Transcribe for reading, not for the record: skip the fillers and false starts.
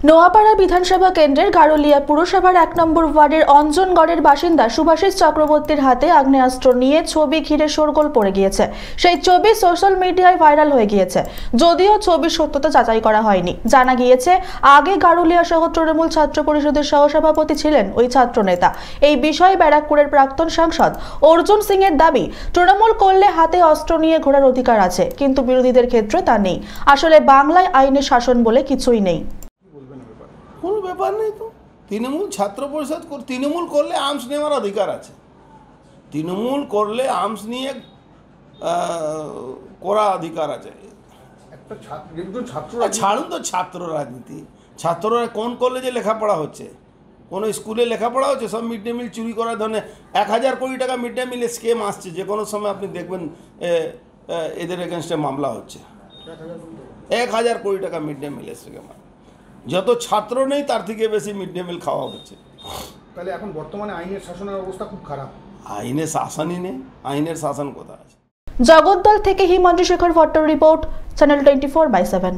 নোয়াপাড়া বিধানসভা কেন্দ্রের গারুলিয়া পুরসভার 1 নম্বর ওয়ার্ডের অঞ্জনগড়ের বাসিন্দা শুভাশিস চক্রবর্তীর হাতে আগ্নেয়াস্ত্র নিয়ে ছবি ঘিরে শোরগোল পড়ে গিয়েছে। সেই ছবি সোশ্যাল মিডিয়ায় ভাইরাল হয়ে গিয়েছে, যদিও ছবির সত্যতা যাচাই করা হয়নি। জানা গিয়েছে, আগে গারুলিয়া সহ তৃণমূল ছাত্র পরিষদের সহসভাপতি ছিলেন ওই ছাত্র নেতা। এই বিষয়ে ব্যারাকপুরের প্রাক্তন সাংসদ অর্জুন সিং এর দাবি, তৃণমূল করলে হাতে অস্ত্র নিয়ে ঘোরার অধিকার আছে, কিন্তু বিরোধীদের ক্ষেত্রে তা নেই। আসলে বাংলায় আইনের শাসন বলে কিছুই নেই। কোনো ব্যাপার নেই তো। তৃণমূল ছাত্র পরিষদ তৃণমূল করলে আর্মস নেওয়ার অধিকার আছে। তৃণমূল করলে আর্মস নিয়ে করা অধিকার আছে। ছাড়ুন তো ছাত্র রাজনীতি। ছাত্ররা কোন কলেজে লেখাপড়া হচ্ছে, কোনো স্কুলে লেখাপড়া হচ্ছে? সব মিড ডে মিল চুরি করার ধরনের 1000 কোটি টাকা মিড ডে মিলে স্কেম আসছে। যে কোনো সময় আপনি দেখবেন এদের এগেনস্টে মামলা হচ্ছে। 1000 কোটি টাকা মিড ডে মিলের স্কেম। যত ছাত্র নেই তার থেকে বেশি মিড ডে মিল খাওয়া হচ্ছে। তাহলে এখন বর্তমানে আইনের শাসনের অবস্থা খুব খারাপ। আইনের শাসনই নেই। আইনের শাসন কোথায় আছে? জগদ্দল থেকে হিমাংশু শেখর ভট্টর রিপোর্ট, চ্যানেল 24/7।